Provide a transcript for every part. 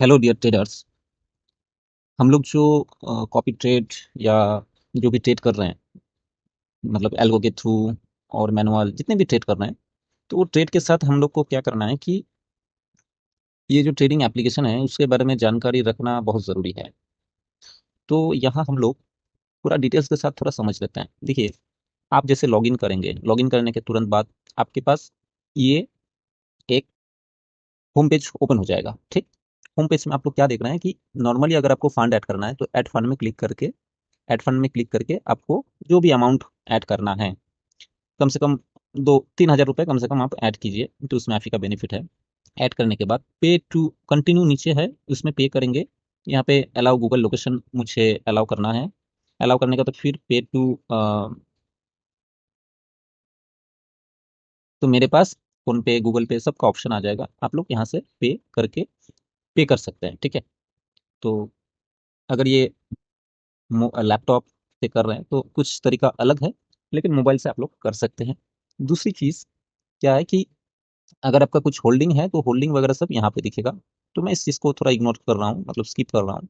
Hello dear traders. हम लोग जो कॉपी ट्रेड या जो भी ट्रेड कर रहे हैं, मतलब एल्गो के थ्रू और मैनुअल जितने भी ट्रेड कर रहे हैं, तो वो ट्रेड के साथ हम लोग को क्या करना है कि ये जो ट्रेडिंग एप्लीकेशन है उसके बारे में जानकारी रखना बहुत ज़रूरी है। तो यहाँ हम लोग पूरा डिटेल्स के साथ थोड़ा समझ लेते हैं। देखिए, आप जैसे लॉगिन करेंगे, लॉगिन करने के तुरंत बाद आपके पास ये एक होम पेज ओपन हो जाएगा। ठीक, होम पेज में आप लोग क्या देख रहे हैं कि नॉर्मली अगर आपको फंड ऐड करना है तो ऐड फंड में क्लिक करके आपको जो भी अमाउंट ऐड करना है, कम से कम 2-3 हज़ार रुपये कम से कम आप ऐड कीजिए, तो उसमें आपका बेनिफिट है। ऐड करने के बाद पे टू कंटिन्यू नीचे है, उसमें पे करेंगे। यहाँ पे अलाउ गूगल लोकेशन मुझे अलाउ करना है। अलाउ करने का तो फिर पे टू, तो मेरे पास फोन पे गूगल पे सबका ऑप्शन आ जाएगा। आप लोग यहाँ से पे करके पे कर सकते हैं। ठीक है, तो अगर ये लैपटॉप से कर रहे हैं तो कुछ तरीका अलग है, लेकिन मोबाइल से आप लोग कर सकते हैं। दूसरी चीज़ क्या है कि अगर आपका कुछ होल्डिंग है तो होल्डिंग वगैरह सब यहाँ पे दिखेगा। तो मैं इस चीज़ को थोड़ा इग्नोर कर रहा हूँ, मतलब स्किप कर रहा हूँ।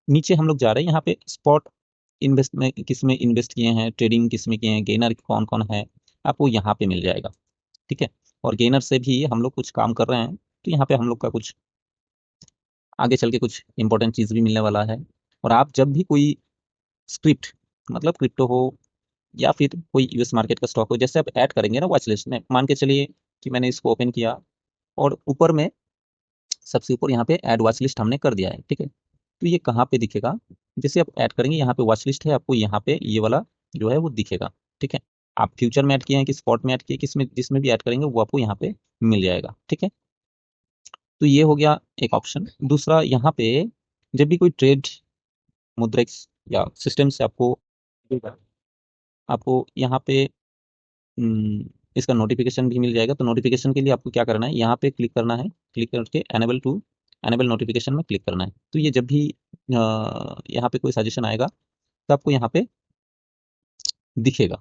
नीचे हम लोग जा रहे हैं, यहाँ पे स्पॉट इन्वेस्ट में किस में इन्वेस्ट किए हैं, ट्रेडिंग किस में किए हैं, गेनर कौन कौन है, आपको यहाँ पे मिल जाएगा। ठीक है, और गेनर से भी हम लोग कुछ काम कर रहे हैं, तो यहाँ पे हम लोग का कुछ आगे चल के कुछ इंपॉर्टेंट चीज़ भी मिलने वाला है। और आप जब भी कोई स्क्रिप्ट, मतलब क्रिप्टो हो या फिर कोई यूएस मार्केट का स्टॉक हो, जैसे आप ऐड करेंगे ना वॉच लिस्ट में, मान के चलिए कि मैंने इसको ओपन किया और ऊपर में सबसे ऊपर यहाँ पे ऐड वॉच लिस्ट हमने कर दिया है। ठीक है, तो ये कहाँ पे दिखेगा, जैसे आप ऐड करेंगे यहाँ पे वॉच लिस्ट है, आपको यहाँ पे ये वाला जो है वो दिखेगा। ठीक है, आप फ्यूचर में ऐड किए हैं कि स्पॉट में ऐड किए, किसमें जिसमें भी ऐड करेंगे वो आपको यहाँ पे मिल जाएगा। ठीक है, तो ये हो गया एक ऑप्शन। दूसरा, यहाँ पे जब भी कोई ट्रेड मुद्रिक्स या सिस्टम से आपको आपको यहाँ पे इसका नोटिफिकेशन भी मिल जाएगा। तो नोटिफिकेशन के लिए आपको क्या करना है, यहाँ पे क्लिक करना है, क्लिक करके एनेबल नोटिफिकेशन में क्लिक करना है। तो ये जब भी यहाँ पे कोई सजेशन आएगा तो आपको यहाँ पे दिखेगा।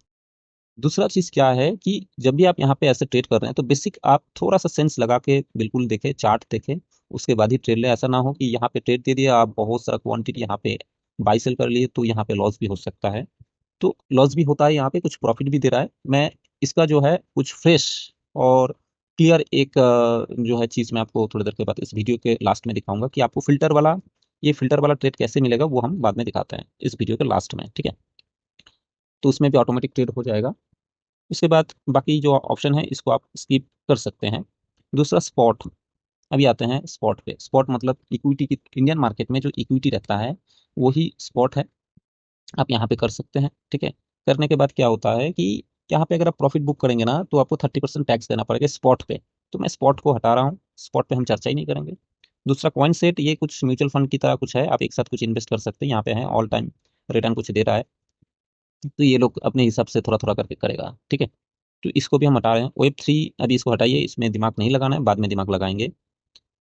दूसरा चीज़ क्या है कि जब भी आप यहाँ पे ऐसे ट्रेड कर रहे हैं तो बेसिक आप थोड़ा सा सेंस लगा के बिल्कुल देखें, चार्ट देखें, उसके बाद ही ट्रेड ले। ऐसा ना हो कि यहाँ पे ट्रेड दे दिया, आप बहुत सारा क्वांटिटी यहाँ पे बाई सेल कर लिए, तो यहाँ पे लॉस भी हो सकता है। तो लॉस भी होता है यहाँ पे, कुछ प्रॉफिट भी दे रहा है। मैं इसका जो है कुछ फ्रेश और क्लियर एक जो है चीज़ मैं आपको थोड़ी देर के बाद इस वीडियो के लास्ट में दिखाऊंगा कि आपको फिल्टर वाला ट्रेड कैसे मिलेगा, वो हम बाद में दिखाते हैं इस वीडियो के लास्ट में। ठीक है, तो उसमें भी ऑटोमेटिक ट्रेड हो जाएगा। उसके बाद बाकी जो ऑप्शन है इसको आप स्किप कर सकते हैं। दूसरा स्पॉट, अभी आते हैं स्पॉट पे। स्पॉट मतलब इक्विटी की, इंडियन मार्केट में जो इक्विटी रहता है वही स्पॉट है, आप यहाँ पे कर सकते हैं। ठीक है, करने के बाद क्या होता है कि यहाँ पे अगर आप प्रॉफिट बुक करेंगे ना तो आपको 30% टैक्स देना पड़ेगा स्पॉट पे। तो मैं स्पॉट को हटा रहा हूँ, स्पॉट पे हम चर्चा ही नहीं करेंगे। दूसरा कॉइन सेट, ये कुछ म्यूचुअल फंड की तरह कुछ है, आप एक साथ कुछ इन्वेस्ट कर सकते हैं। यहाँ पे है ऑल टाइम रिटर्न कुछ दे रहा है, तो ये लोग अपने हिसाब से थोड़ा थोड़ा करके करेगा। ठीक है, तो इसको भी हम हटा रहे हैं। वेब 3 अभी इसको हटाइए, इसमें दिमाग नहीं लगाना है, बाद में दिमाग लगाएंगे।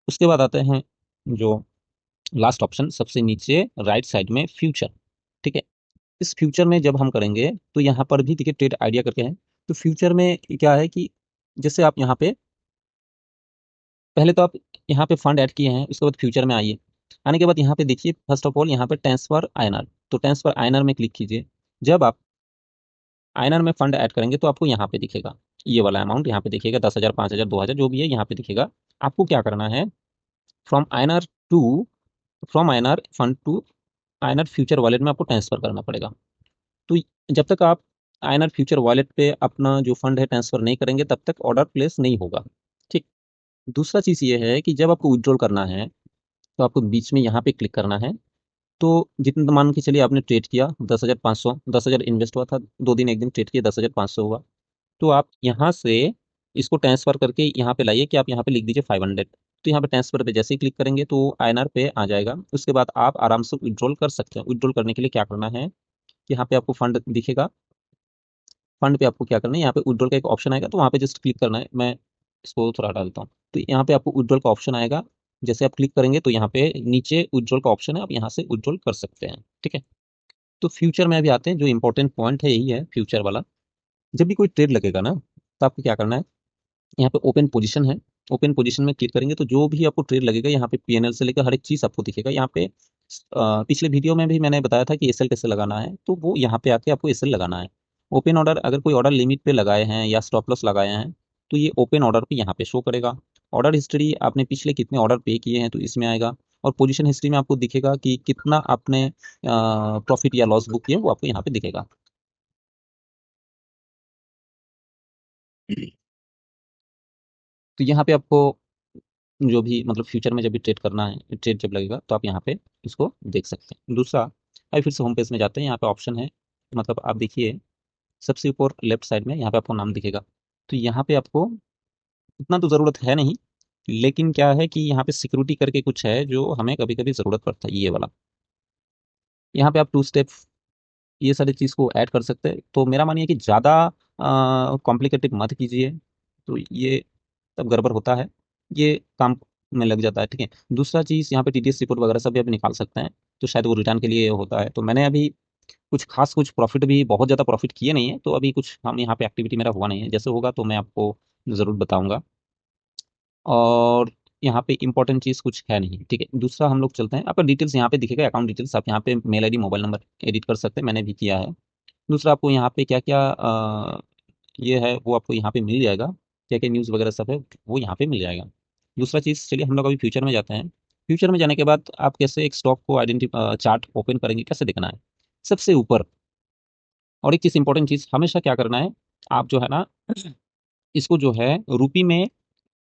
उसके बाद आते हैं जो लास्ट ऑप्शन सबसे नीचे राइट साइड में, फ्यूचर। ठीक है, इस फ्यूचर में जब हम करेंगे तो यहाँ पर भी देखिए ट्रेड आइडिया करके है। तो फ्यूचर में क्या है कि जैसे आप यहाँ पे पहले तो आप यहाँ पे फंड ऐड किए हैं, उसके बाद फ्यूचर में आइए। आने के बाद यहाँ पे देखिए फर्स्ट ऑफ ऑल यहाँ पे ट्रांसफर आईएनआर, तो ट्रांसफर आईएनआर में क्लिक कीजिए। जब आप आईएनआर में फंड ऐड करेंगे तो आपको यहाँ पे दिखेगा ये वाला अमाउंट, यहाँ पे दिखेगा 10,000, 5,000, 2,000 जो भी है यहाँ पे दिखेगा। आपको क्या करना है, from INR to from INR fund to INR future wallet में आपको ट्रांसफर करना पड़ेगा। तो जब तक आप आईएनआर फ्यूचर वॉलेट पे अपना जो फंड है ट्रांसफर नहीं करेंगे तब तक ऑर्डर प्लेस नहीं होगा। ठीक, दूसरा चीज़ ये है कि जब आपको विड्रॉल करना है तो आपको बीच में यहाँ पे क्लिक करना है। तो जितना मान के चलिए आपने ट्रेड किया 10,500, 10,000 इन्वेस्ट हुआ था, 2 दिन 1 दिन ट्रेड किया, 10,500 हुआ। तो आप यहाँ से इसको ट्रांसफर करके यहाँ पे लाइए कि आप यहाँ पे लिख दीजिए 500। तो यहाँ पे ट्रांसफर पे जैसे ही क्लिक करेंगे तो आईएनआर पे आ जाएगा। उसके बाद आप आराम से विड्रॉल कर सकते हैं। विड्रॉल करने के लिए क्या करना है, यहाँ पे आपको फंड दिखेगा, फंड पे आपको क्या करना है, यहाँ पे विड्रॉल का एक ऑप्शन आएगा, तो वहाँ पे जस्ट क्लिक करना है। मैं इसको थोड़ा हटा देता हूँ। तो यहाँ पे आपको विड्रॉल का ऑप्शन आएगा, जैसे आप क्लिक करेंगे तो यहाँ पे नीचे विड्रॉल का ऑप्शन है, आप यहाँ से विड्रॉल कर सकते हैं। ठीक है, तो फ्यूचर में अभी आते हैं, जो इंपॉर्टेंट पॉइंट है यही है फ्यूचर वाला। जब भी कोई ट्रेड लगेगा ना तो आपको क्या करना है, यहाँ पे ओपन पोजीशन है, ओपन पोजीशन में क्लिक करेंगे तो जो भी आपको ट्रेड लगेगा यहाँ पे पीएनएल से लेकर हर एक चीज़ आपको दिखेगा। यहाँ पे पिछले वीडियो में भी मैंने बताया था कि एसएल कैसे लगाना है, तो वो यहाँ पे आके आपको एसएल लगाना है। ओपन ऑर्डर, अगर कोई ऑर्डर लिमिट पे लगाए हैं या स्टॉप लॉस लगाए हैं तो ये ओपन ऑर्डर पे यहाँ पे शो करेगा। ऑर्डर हिस्ट्री, आपने पिछले कितने ऑर्डर पे किए हैं तो इसमें आएगा, और पोजीशन हिस्ट्री में आपको दिखेगा कि कितना आपने प्रॉफिट या लॉस बुक किया वो आपको यहाँ पे दिखेगा। तो यहाँ पे आपको जो भी मतलब फ्यूचर में जब भी ट्रेड करना है, ट्रेड जब लगेगा तो आप यहाँ पे इसको देख सकते हैं। दूसरा, अभी फिर से होम पेज में जाते हैं, यहाँ पे ऑप्शन है, मतलब आप देखिए सबसे ऊपर लेफ्ट साइड में यहाँ पे आपको नाम दिखेगा। तो यहाँ पे आपको इतना तो ज़रूरत है नहीं, लेकिन क्या है कि यहाँ पे सिक्योरिटी करके कुछ है जो हमें कभी कभी ज़रूरत पड़ता है, ये वाला। यहाँ पे आप टू स्टेप ये सारी चीज़ को ऐड कर सकते हैं। तो मेरा मानिए कि ज़्यादा कॉम्प्लिकेटेड मत कीजिए, तो ये तब गड़बड़ होता है, ये काम में लग जाता है, ठीक है। दूसरा चीज़, यहाँ पे टीडीएस रिपोर्ट वगैरह सब भी आप निकाल सकते हैं, तो शायद वो रिटर्न के लिए होता है। तो मैंने अभी कुछ प्रॉफिट भी बहुत ज़्यादा प्रॉफिट किए नहीं है, तो अभी कुछ हम यहाँ पे एक्टिविटी मेरा हुआ नहीं है, जैसे होगा तो मैं आपको ज़रूर बताऊंगा। और यहाँ पे इंपॉर्टेंट चीज़ कुछ है नहीं, ठीक है। दूसरा हम लोग चलते हैं, आपका डिटेल्स यहाँ पे दिखेगा, अकाउंट डिटेल्स, आप यहाँ पे mail ID mobile number edit कर सकते हैं, मैंने भी किया है। दूसरा, आपको यहाँ पे क्या क्या ये है वो आपको यहाँ पे मिल जाएगा, क्या क्या न्यूज़ वगैरह सब है वो यहाँ पे मिल जाएगा। दूसरा चीज़, चलिए हम लोग अभी फ्यूचर में जाते हैं। फ्यूचर में जाने के बाद आप कैसे एक स्टॉक को चार्ट ओपन करेंगे, कैसे देखना है, सबसे ऊपर। और एक चीज़, इंपॉर्टेंट चीज़, हमेशा क्या करना है, आप जो है ना इसको जो है रुपी में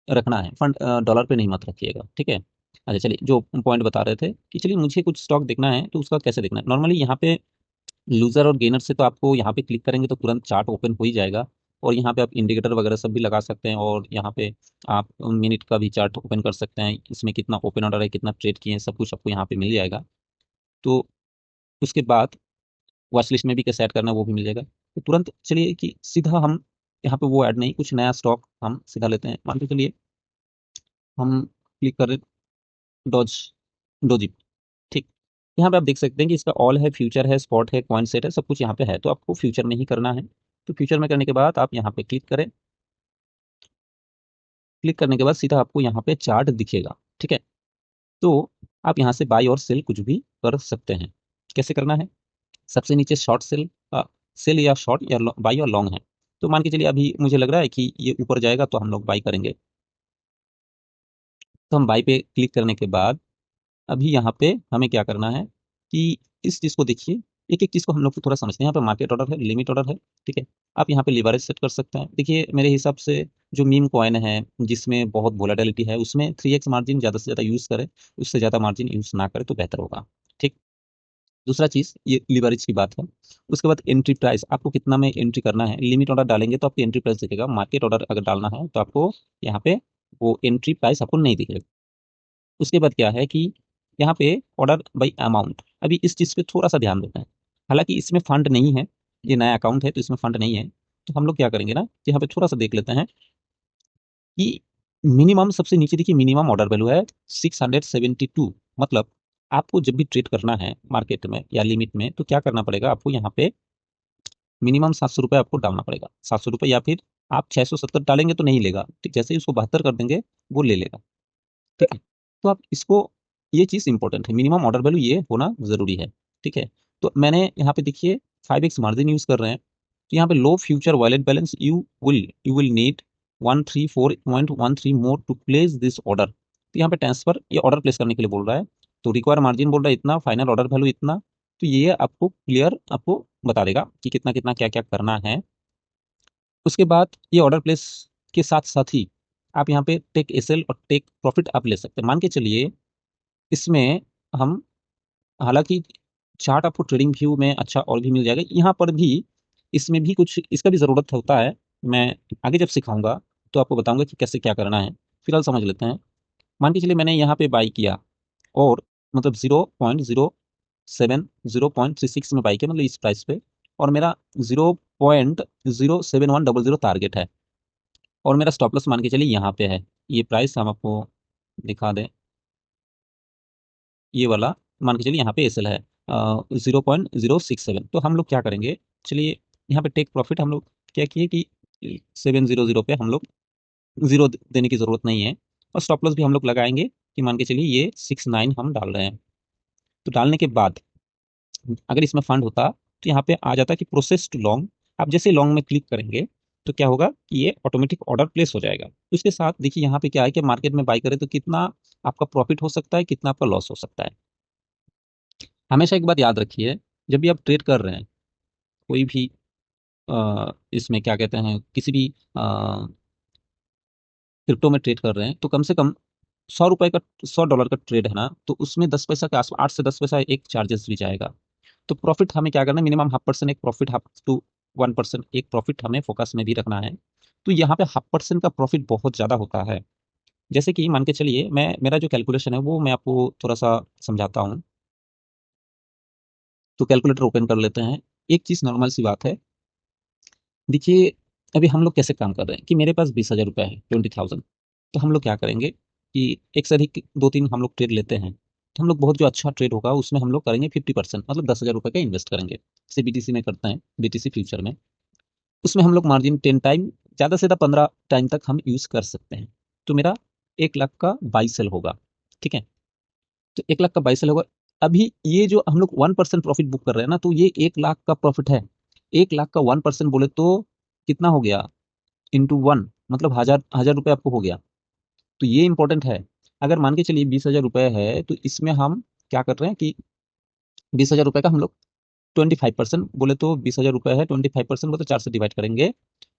रखना है, फंड डॉलर पे नहीं मत रखिएगा, ठीक है। अच्छा चलिए, जो पॉइंट बता रहे थे कि चलिए मुझे कुछ स्टॉक देखना है तो उसका कैसे देखना है। नॉर्मली यहाँ पे लूजर और गेनर से तो आपको यहाँ पे क्लिक करेंगे तो तुरंत चार्ट ओपन हो ही जाएगा, और यहाँ पे आप इंडिकेटर वगैरह सब भी लगा सकते हैं, और यहाँ पे आप मिनट का भी चार्ट ओपन कर सकते हैं, इसमें कितना ओपन ऑर्डर है, कितना ट्रेड किए हैं, सब कुछ आपको यहाँ पे मिल जाएगा। तो उसके बाद वॉच लिस्ट में भी कैसे ऐड करना है वो भी मिल जाएगा। तो तुरंत चलिए कि सीधा हम यहाँ पे वो ऐड नहीं, कुछ नया स्टॉक हम सीधा लेते हैं। मान के चलिए हम क्लिक करें डॉज डोजी, ठीक। यहाँ पे आप देख सकते हैं कि इसका ऑल है, फ्यूचर है, स्पॉट है, कॉइन सेट है, सब कुछ यहाँ पे है, तो आपको फ्यूचर में ही करना है। तो फ्यूचर में करने के बाद आप यहाँ पे क्लिक करें, क्लिक करने के बाद सीधा आपको यहाँ पे चार्ट दिखेगा, ठीक है। तो आप यहाँ से बाई और सेल कुछ भी कर सकते हैं। कैसे करना है, सबसे नीचे शॉर्ट सेल, सेल या शॉर्ट या बाई और लॉन्ग है। तो मान के चलिए अभी मुझे लग रहा है कि ये ऊपर जाएगा तो हम लोग बाई करेंगे, तो हम बाई पे क्लिक करने के बाद अभी यहाँ पे हमें क्या करना है कि इस चीज़ को देखिए, एक एक चीज़ को हम लोग को थोड़ा समझते हैं। यहाँ पे मार्केट ऑर्डर है, लिमिट ऑर्डर है, ठीक है। आप यहाँ पे लिवरेज सेट कर सकते हैं। देखिए मेरे हिसाब से जो मीम कॉइन है जिसमें बहुत वोलेटिलिटी है उसमें 3x मार्जिन ज़्यादा से ज़्यादा यूज़ करें, उससे ज़्यादा मार्जिन यूज़ ना करें तो बेहतर होगा, ठीक। दूसरा चीज़, ये लिवरेज की बात है। उसके बाद एंट्री प्राइस, आपको कितना में एंट्री करना है। लिमिट ऑर्डर डालेंगे तो आपको एंट्री प्राइस दिखेगा, मार्केट ऑर्डर अगर डालना है तो आपको यहाँ पे वो एंट्री प्राइस आपको नहीं दिखेगा। उसके बाद क्या है कि यहाँ पे ऑर्डर बाई अमाउंट, अभी इस चीज़ पे थोड़ा सा ध्यान देते हैं। हालांकि इसमें फंड नहीं है, ये नया अकाउंट है तो इसमें फंड नहीं है, तो हम लोग क्या करेंगे ना, यहाँ पे थोड़ा सा देख लेते हैं कि मिनिमम, सबसे नीचे देखिए मिनिमम ऑर्डर वैल्यू है 672। मतलब आपको जब भी ट्रेड करना है मार्केट में या लिमिट में तो क्या करना पड़ेगा आपको, यहाँ पे मिनिमम 700 रुपये आपको डालना पड़ेगा, 700 रुपये, या फिर आप 670 डालेंगे तो नहीं लेगा, ठीक। जैसे ही उसको 72 कर देंगे वो ले लेगा, ठीक है। तो आप इसको, ये चीज़ इंपॉर्टेंट है, मिनिमम ऑर्डर वैल्यू ये होना ज़रूरी है, ठीक है। तो मैंने यहाँ पे देखिए 5x मार्जिन यूज़ कर रहे हैं, तो यहाँ पे low future wallet balance, you will need 134.13 more to place this order. तो यहाँ पे ट्रांसफर, ये ऑर्डर प्लेस करने के लिए बोल रहा है, तो रिक्वायर मार्जिन बोल रहा है इतना, फाइनल ऑर्डर वैल्यू इतना। तो ये आपको क्लियर आपको बता देगा कि कितना कितना क्या क्या करना है। उसके बाद ये ऑर्डर प्लेस के साथ साथ ही आप यहाँ पे टेक एसएल और टेक प्रॉफिट आप ले सकते हैं। मान के चलिए इसमें हम, हालांकि चार्ट आपको ट्रेडिंग व्यू में अच्छा और भी मिल जाएगा, यहाँ पर भी इसमें भी कुछ इसका भी ज़रूरत होता है। मैं आगे जब सिखाऊंगा तो आपको बताऊंगा कि कैसे क्या करना है, फिलहाल समझ लेते हैं। मान के चलिए मैंने यहाँ पे बाई किया, और मतलब 0.07 0.36 में बाई किया, मतलब इस प्राइस पे, और मेरा 0.07100 टारगेट है, और मेरा स्टॉप लॉस मान के चलिए यहाँ पे है। ये प्राइस हम आपको दिखा दें, ये वाला मान के चलिए यहाँ पे एसएल है 0.067। तो हम लोग क्या करेंगे, चलिए यहाँ पे टेक प्रॉफिट हम लोग क्या किए कि 700 पे हम लोग जीरो देने की जरूरत नहीं है। और स्टॉप लॉस भी हम लोग लगाएंगे कि मान के चलिए ये 69 हम डाल रहे हैं। तो डालने के बाद अगर इसमें फंड होता तो यहाँ पे आ जाता कि प्रोसेस टू लॉन्ग। आप जैसे लॉन्ग में क्लिक करेंगे तो क्या होगा कि ये ऑटोमेटिक ऑर्डर प्लेस हो जाएगा। तो इसके साथ देखिए यहाँ पे क्या है कि मार्केट में बाई करें तो कितना आपका प्रॉफिट हो सकता है, कितना आपका लॉस हो सकता है। हमेशा एक बात याद रखिए, जब भी आप ट्रेड कर रहे हैं कोई भी इसमें क्या कहते हैं किसी भी क्रिप्टो में ट्रेड कर रहे हैं, तो कम से कम 100 रुपए का, $100 का ट्रेड है ना, तो उसमें 10 पैसा के आसपास, 8 से 10 पैसा एक चार्जेस भी जाएगा। तो प्रॉफिट हमें क्या करना है, मिनिमम 0.5% एक प्रॉफिट, 0.5 to 1% एक प्रॉफिट हमें फोकस में भी रखना है। तो यहाँ पे 0.5% का प्रॉफिट बहुत ज्यादा होता है। जैसे कि मान के चलिए, मैं मेरा जो कैलकुलेशन है वो मैं आपको थोड़ा सा समझाता हूँ। तो कैलकुलेटर ओपन कर लेते हैं। एक चीज नॉर्मल सी बात है, देखिए अभी हम लोग कैसे काम कर रहे हैं कि मेरे पास 20,000 रुपये है, 20,000। तो हम लोग क्या करेंगे कि एक से अधिक 2-3 हम लोग ट्रेड लेते हैं। तो हम लोग बहुत जो अच्छा ट्रेड होगा उसमें हम लोग करेंगे 50%, मतलब 10,000 रुपये का इन्वेस्ट करेंगे, जैसे बीटीसी में करते हैं, बीटीसी फ्यूचर में। उसमें हम लोग मार्जिन 10 टाइम, ज़्यादा से ज़्यादा 15 टाइम तक हम यूज़ कर सकते हैं। तो मेरा 1 लाख का बाई सेल होगा। ठीक है, तो 1 लाख का बाई सेल होगा। अभी ये जो हम लोग 1% प्रॉफिट बुक कर रहे हैं ना, तो ये 1 लाख का प्रॉफिट है। 1 लाख का 1% बोले तो कितना हो गया, इंटू 1, मतलब 1,000 रुपये आपको हो गया। तो ये इंपॉर्टेंट है। अगर मान के चलिए 20,000 रुपये है, तो इसमें हम क्या कर रहे हैं कि 20,000 रुपये का हम लोग 25% बोले तो 20,000 रुपये है, 25% बोले तो 4 से डिवाइड करेंगे,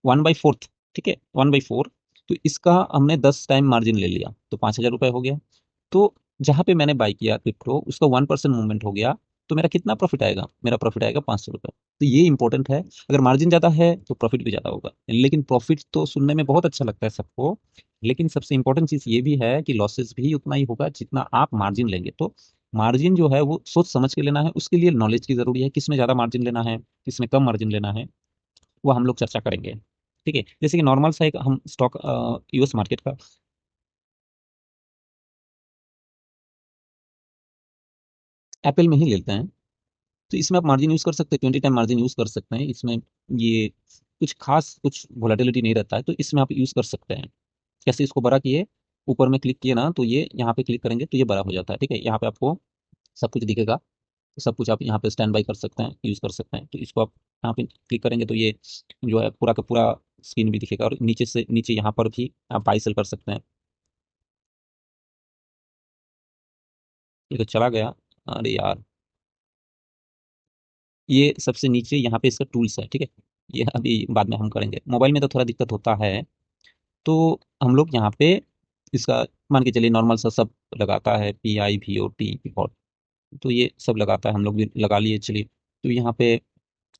1/4। ठीक है, 1/4। तो इसका हमने 10 टाइम मार्जिन ले लिया तो 5,000 रुपये हो गया। तो जहां पे मैंने बाई किया क्रिप्टो, उसका 1% मूवमेंट हो गया, तो मेरा कितना प्रॉफिट आएगा, मेरा प्रॉफिट आएगा 500 रुपये। तो ये इंपॉर्टेंट है। अगर मार्जिन ज्यादा है तो प्रॉफिट भी ज्यादा होगा। लेकिन प्रॉफिट तो सुनने में बहुत अच्छा लगता है सबको, लेकिन सबसे इंपॉर्टेंट चीज ये भी है कि लॉसेस भी उतना ही होगा जितना आप मार्जिन लेंगे। तो मार्जिन जो है वो सोच समझ के लेना है, उसके लिए नॉलेज की जरूरी है, किसमें ज्यादा मार्जिन लेना है, किसमें कम मार्जिन लेना है, वो हम लोग चर्चा करेंगे। ठीक है, जैसे कि नॉर्मल सा एक हम स्टॉक यूएस मार्केट का एप्पल में ही लेते हैं। तो इसमें आप मार्जिन यूज कर सकते हैं, 20 टाइम मार्जिन यूज कर सकते हैं इसमें। ये कुछ खास कुछ वोलेटिलिटी नहीं रहता है, तो इसमें आप यूज कर सकते हैं। कैसे इसको बड़ा किए, ऊपर में क्लिक किए ना, तो ये यहाँ पे क्लिक करेंगे तो ये बड़ा हो जाता है। ठीक है, यहाँ पे आपको सब कुछ दिखेगा। तो सब कुछ आप यहाँ पे स्टैंड बाई कर सकते हैं, यूज कर सकते हैं। तो इसको आप यहाँ पे क्लिक करेंगे तो ये जो है पूरा का पूरा स्क्रीन भी दिखेगा, और नीचे से नीचे यहाँ पर भी आप बाई सेल कर सकते हैं। ये तो चला गया, अरे यार। ये सबसे नीचे यहाँ पे इसका टूल्स है। ठीक है, ये अभी बाद में हम करेंगे, मोबाइल में तो थोड़ा दिक्कत होता है। तो हम लोग यहाँ पे इसका मान के चलिए नॉर्मल सा सब लगाता है, PIVOT पिवॉट, तो ये सब लगाता है, हम लोग भी लगा लिए चलिए। तो यहाँ पे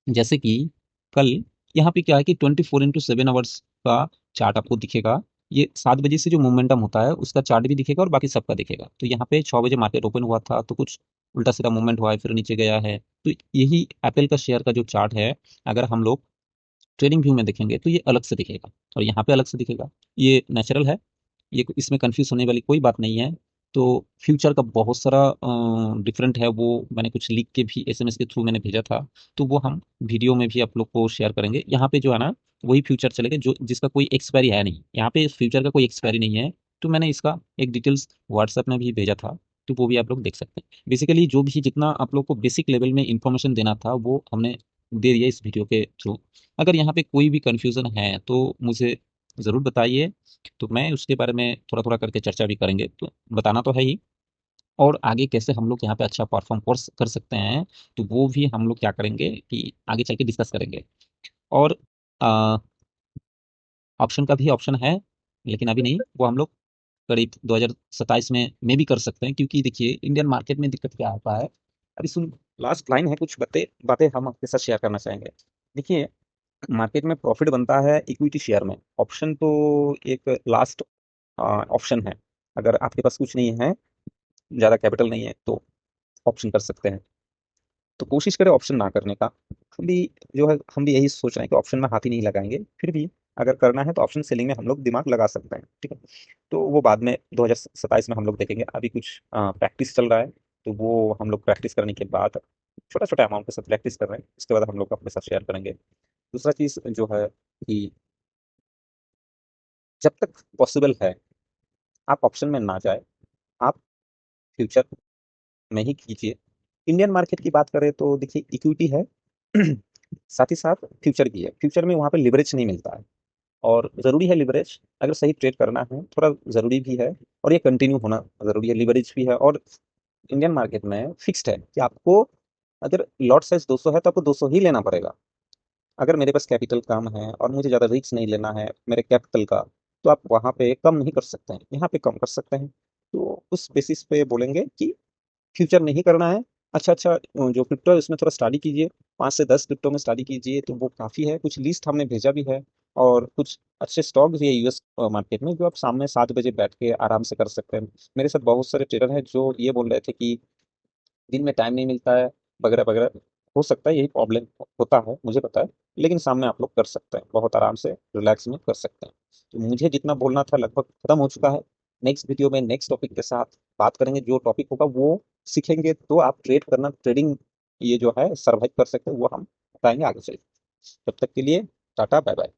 जैसे कि कल यहाँ पे क्या है कि 24x7 आवर्स का चार्ट आपको दिखेगा। ये 7 बजे से जो मोमेंटम होता है उसका चार्ट भी दिखेगा और बाकी सबका दिखेगा। तो यहाँ पे 6 बजे मार्केट ओपन हुआ था तो कुछ उल्टा सीधा मूवमेंट हुआ है, फिर नीचे गया है। तो यही एप्पल का शेयर का जो चार्ट है, अगर हम लोग ट्रेडिंग व्यू में देखेंगे तो ये अलग से दिखेगा और यहाँ पे अलग से दिखेगा। ये नेचुरल है, ये इसमें कंफ्यूज होने वाली कोई बात नहीं है। तो फ्यूचर का बहुत सारा डिफरेंट है, वो मैंने कुछ लिख के भी एसएमएस के थ्रू मैंने भेजा था। तो वो हम वीडियो में भी आप लोग को शेयर करेंगे। यहाँ पे जो है ना, वही फ्यूचर चलेगा जो जिसका कोई एक्सपायरी है नहीं, यहाँ पे इस फ्यूचर का कोई एक्सपायरी नहीं है। तो मैंने इसका एक डिटेल्स व्हाट्सएप में भी भेजा था, तो वो भी आप लोग देख सकते हैं। बेसिकली जो भी जितना आप लोग को बेसिक लेवल में इंफॉर्मेशन देना था वो हमने दे दिया इस वीडियो के थ्रू। अगर यहाँ पे कोई भी कंफ्यूजन है तो मुझे ज़रूर बताइए, तो मैं उसके बारे में थोड़ा थोड़ा करके चर्चा भी करेंगे। तो बताना तो है ही, और आगे कैसे हम लोग यहाँ पे अच्छा परफॉर्म कोर्स कर सकते हैं, तो वो भी हम लोग क्या करेंगे कि आगे चल के डिस्कस करेंगे। और ऑप्शन का भी ऑप्शन है, लेकिन अभी नहीं, वो हम लोग करीब 2027 में भी कर सकते हैं। क्योंकि देखिए इंडियन मार्केट में दिक्कत क्या आता है, अभी सुन, लास्ट लाइन है, कुछ बातें बातें हम आपके साथ शेयर करना चाहेंगे। देखिए, मार्केट में प्रॉफिट बनता है इक्विटी शेयर में, ऑप्शन तो एक लास्ट ऑप्शन है। अगर आपके पास कुछ नहीं है, ज़्यादा कैपिटल नहीं है, तो ऑप्शन कर सकते हैं। तो कोशिश करें ऑप्शन ना करने का। हम भी जो है, हम भी यही सोच रहे हैं कि ऑप्शन में हाथ ही नहीं लगाएंगे। फिर भी अगर करना है तो ऑप्शन सेलिंग में हम लोग दिमाग लगा सकते हैं। ठीक है, तो वो बाद में 2027 में हम लोग देखेंगे। अभी कुछ प्रैक्टिस चल रहा है, तो वो हम लोग प्रैक्टिस करने के बाद छोटा छोटा अमाउंट के साथ प्रैक्टिस कर रहे हैं, इसके बाद हम लोग अपने साथ शेयर करेंगे। दूसरा चीज़ जो है कि जब तक पॉसिबल है आप ऑप्शन में ना जाए, आप फ्यूचर में ही कीजिए। इंडियन मार्केट की बात करें तो देखिए इक्विटी है साथ ही साथ फ्यूचर भी है। फ्यूचर में वहाँ पे लिवरेज नहीं मिलता है और ज़रूरी है लिवरेज, अगर सही ट्रेड करना है थोड़ा ज़रूरी भी है और ये कंटिन्यू होना ज़रूरी है, लिवरेज भी है। और इंडियन मार्केट में फिक्स्ड है कि आपको अगर लॉट साइज 200 है तो आपको 200 ही लेना पड़ेगा। अगर मेरे पास कैपिटल कम है और मुझे ज़्यादा रिस्क नहीं लेना है मेरे कैपिटल का, तो आप वहाँ पे कम नहीं कर सकते हैं, यहाँ पे कम कर सकते हैं। तो उस बेसिस पे बोलेंगे कि फ्यूचर नहीं करना है। अच्छा जो क्रिप्टो है उसमें थोड़ा स्टडी कीजिए, 5 से 10 क्रिप्टो में स्टडी कीजिए तो वो काफ़ी है। कुछ लिस्ट हमने भेजा भी है और कुछ अच्छे स्टॉक भी है यूएस मार्केट में जो आप सामने 7 बजे बैठ के आराम से कर सकते हैं। मेरे साथ बहुत सारे ट्रेडर हैं जो ये बोल रहे थे कि दिन में टाइम नहीं मिलता है वगैरह वगैरह। हो सकता है यही प्रॉब्लम होता है, मुझे पता है, लेकिन सामने आप लोग कर सकते हैं, बहुत आराम से रिलैक्स में कर सकते हैं। तो मुझे जितना बोलना था लगभग खत्म हो चुका है। नेक्स्ट वीडियो में नेक्स्ट टॉपिक के साथ बात करेंगे, जो टॉपिक होगा वो सीखेंगे तो आप ट्रेड करना, ट्रेडिंग ये जो है सर्वाइव कर सकते हैं वो हम बताएंगे आगे चल। तब तक के लिए टाटा बाय बाय।